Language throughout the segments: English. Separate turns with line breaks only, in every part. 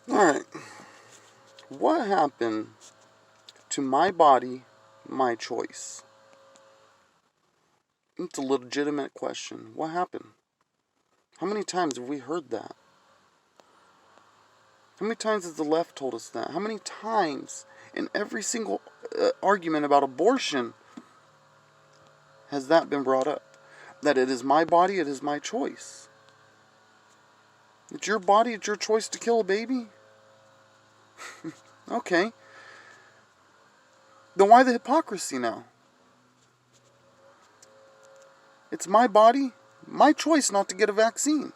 Alright. What happened to my body, my choice? It's a legitimate question. What happened? How many times have we heard that? How many times has the left told us that? How many times in every single argument about abortion has that been brought up? That it is my body, it is my choice. It's your body, it's your choice to kill a baby? Okay. Then why the hypocrisy now? It's my body, my choice not to get a vaccine.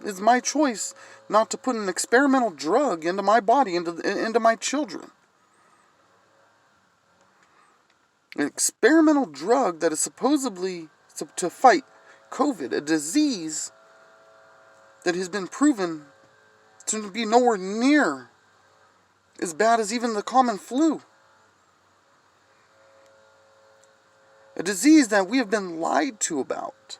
It's my choice not to put an experimental drug into my body, into my children. An experimental drug that is supposedly to fight COVID, a disease that has been proven to be nowhere near as bad as even the common flu. A disease that we have been lied to about.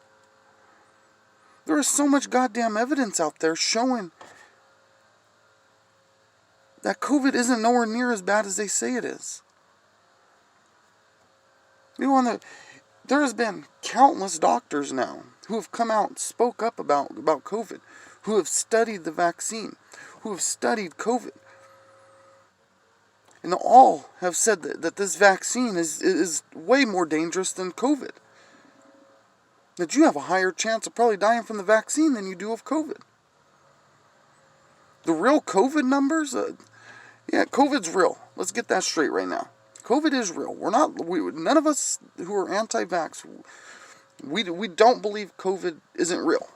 There is so much goddamn evidence out there showing that COVID isn't nowhere near as bad as they say it is. There has been countless doctors now who have come out and spoke up about COVID, who have studied the vaccine, who have studied COVID. And all have said that this vaccine is way more dangerous than COVID. That you have a higher chance of probably dying from the vaccine than you do of COVID. The real COVID numbers? Yeah, COVID's real. Let's get that straight right now. COVID is real. None of us who are anti-vax, we don't believe COVID isn't real.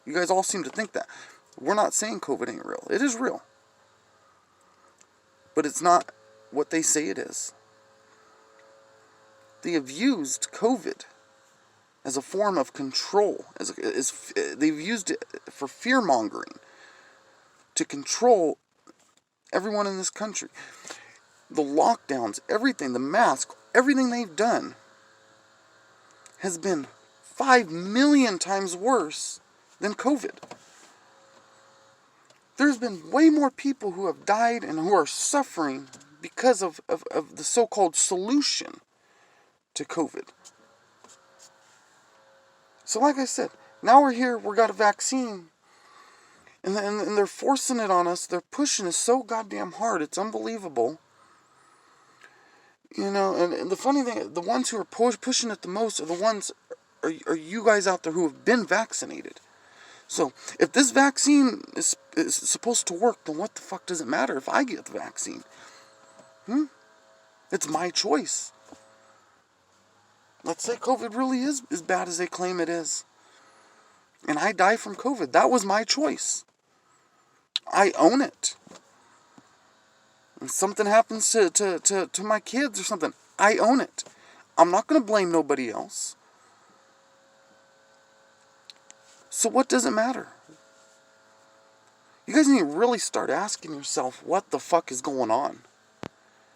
You guys all seem to think that. We're not saying COVID ain't real. It is real. But it's not what they say it is. They have used COVID as a form of control. They've used it for fear-mongering to control everyone in this country. The lockdowns, everything, the mask, everything they've done has been 5 million times worse than COVID. There's been way more people who have died and who are suffering because of the so-called solution to COVID. So like I said, now we're here, we got a vaccine, and they're forcing it on us, they're pushing us so goddamn hard, it's unbelievable. You know, and the funny thing, the ones who are pushing it the most are the ones, are you guys out there who have been vaccinated. So, if this vaccine is supposed to work, then what the fuck does it matter if I get the vaccine? It's my choice. Let's say COVID really is as bad as they claim it is. And I die from COVID. That was my choice. I own it. If something happens to my kids or something, I own it. I'm not going to blame nobody else. So what does it matter? You guys need to really start asking yourself what the fuck is going on.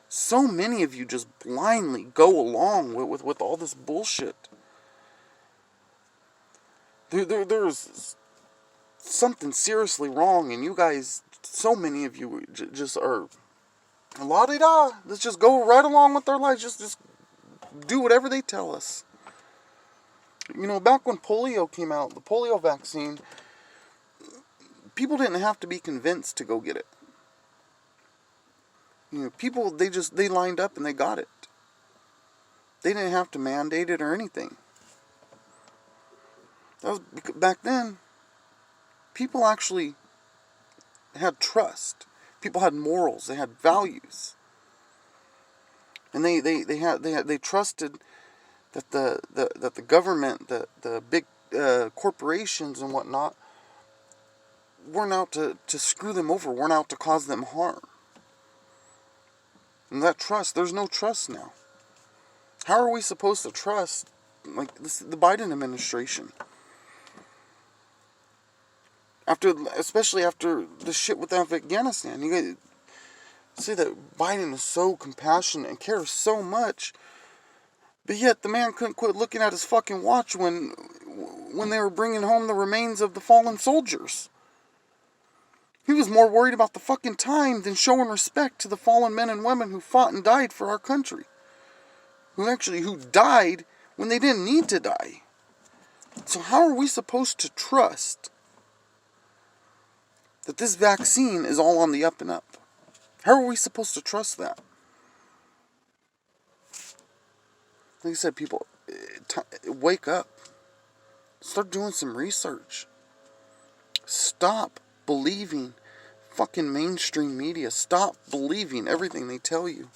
So many of you just blindly go along with all this bullshit. There's something seriously wrong, and you guys, so many of you just are la-di-da. Let's just go right along with our lives. Just do whatever they tell us. You know, back when polio came out, the polio vaccine, people didn't have to be convinced to go get it. You know, people, they lined up and they got it. They didn't have to mandate it or anything. That was, back then, people actually had trust. People had morals. They had values. And they trusted that the government, the big corporations and whatnot, weren't out to screw them over, weren't out to cause them harm. And that trust, there's no trust now. How are we supposed to trust, like, the Biden administration? Especially after the shit with Afghanistan. You guys say that Biden is so compassionate and cares so much, but yet the man couldn't quit looking at his fucking watch when they were bringing home the remains of the fallen soldiers. He was more worried about the fucking time than showing respect to the fallen men and women who fought and died for our country. Who died when they didn't need to die. So how are we supposed to trust that this vaccine is all on the up and up? How are we supposed to trust that? Like I said, people, wake up. Start doing some research. Stop believing fucking mainstream media. Stop believing everything they tell you.